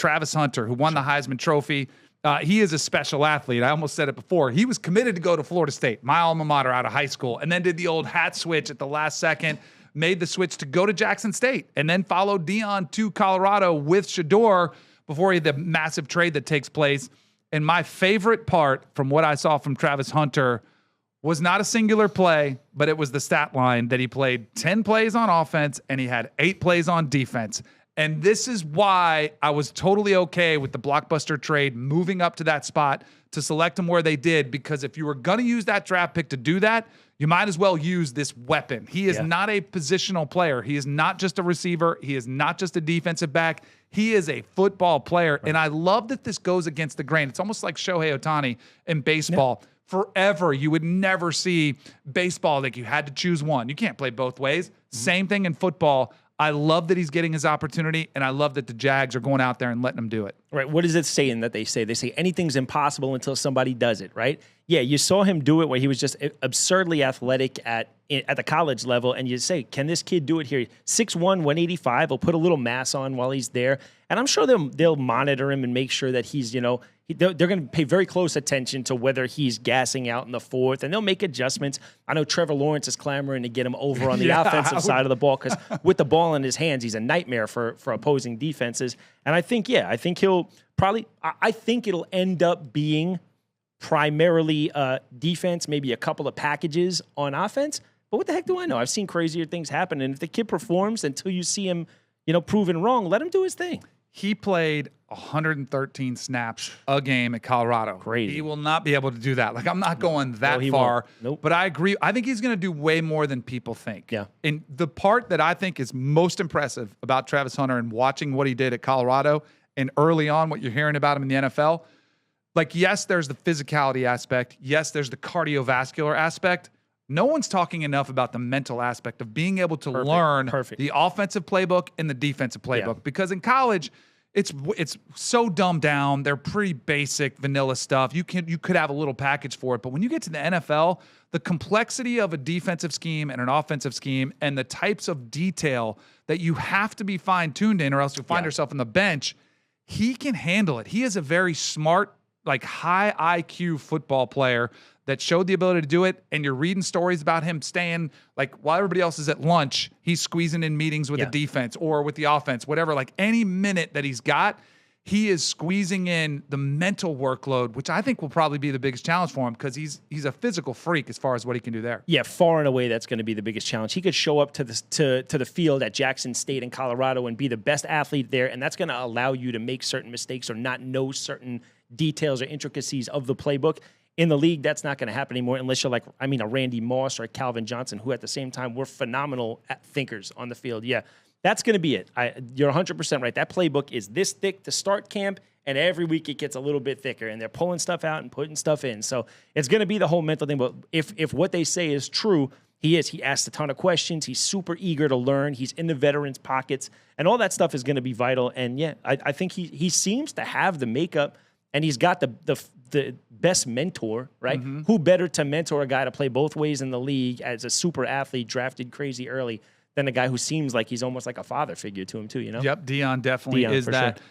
Travis Hunter, who won the Heisman Trophy. He is a special athlete. I almost said it before. He was committed to go to Florida State, my alma mater out of high school, and then did the old hat switch at the last second, made the switch to go to Jackson State, and then followed Deion to Colorado with Shedeur before he had the massive trade that takes place. And my favorite part from what I saw from Travis Hunter was not a singular play, but it was the stat line that he played 10 plays on offense and he had 8 plays on defense. And this is why I was totally okay with the blockbuster trade moving up to that spot to select him where they did, because if you were going to use that draft pick to do that, you might as well use this weapon. He is not a positional player. He is not just a receiver. He is not just a defensive back. He is a football player. Right. And I love that this goes against the grain. It's almost like Shohei Ohtani in baseball. Yeah. Forever, you would never see baseball like you had to choose one. You can't play both ways. Same thing in football. I love that he's getting his opportunity, and I love that the Jags are going out there and letting him do it. Right. What is it saying that they say? They say anything's impossible until somebody does it, right? Yeah, you saw him do it where he was just absurdly athletic at the college level, and you say, can this kid do it here? 6'1", 185. He'll put a little mass on while he's there, and I'm sure they'll monitor him and make sure that he's, they're going to pay very close attention to whether he's gassing out in the fourth, and they'll make adjustments. I know Trevor Lawrence is clamoring to get him over on the offensive side of the ball, because with the ball in his hands, he's a nightmare for opposing defenses. And I think he'll probably – I think it'll end up being primarily defense, maybe a couple of packages on offense. But what the heck do I know? I've seen crazier things happen. And if the kid performs until you see him, proven wrong, let him do his thing. He played 113 snaps a game at Colorado. Crazy. He will not be able to do that. Like, I'm not going that far. Nope. But I agree. I think he's going to do way more than people think. Yeah. And the part that I think is most impressive about Travis Hunter and watching what he did at Colorado and early on what you're hearing about him in the NFL, like, yes, there's the physicality aspect. Yes, there's the cardiovascular aspect. No one's talking enough about the mental aspect of being able to learn the offensive playbook and the defensive playbook. Because in college, it's so dumbed down. They're pretty basic, vanilla stuff. You could have a little package for it. But when you get to the NFL, the complexity of a defensive scheme and an offensive scheme and the types of detail that you have to be fine-tuned in, or else you'll find yourself on the bench, he can handle it. He is a very smart, like, high IQ football player that showed the ability to do it. And you're reading stories about him staying, like, while everybody else is at lunch, he's squeezing in meetings with the defense or with the offense, whatever. Like, any minute that he's got, he is squeezing in the mental workload, which I think will probably be the biggest challenge for him, because he's a physical freak as far as what he can do there. Yeah, far and away, that's going to be the biggest challenge. He could show up to the field at Jackson State in Colorado and be the best athlete there, and that's going to allow you to make certain mistakes or not know certain details or intricacies of the playbook. In the league, that's not going to happen anymore unless you're like, a Randy Moss or a Calvin Johnson, who at the same time were phenomenal thinkers on the field. Yeah, that's going to be it. You're 100% right. That playbook is this thick to start camp, and every week it gets a little bit thicker, and they're pulling stuff out and putting stuff in. So it's going to be the whole mental thing. But if what they say is true, he asks a ton of questions. He's super eager to learn. He's in the veterans' pockets, and all that stuff is going to be vital. And yeah, I think he seems to have the makeup, and he's got the best mentor, right? Mm-hmm. Who better to mentor a guy to play both ways in the league as a super athlete drafted crazy early than a guy who seems like he's almost like a father figure to him too, Yep, Deion definitely is that. Sure.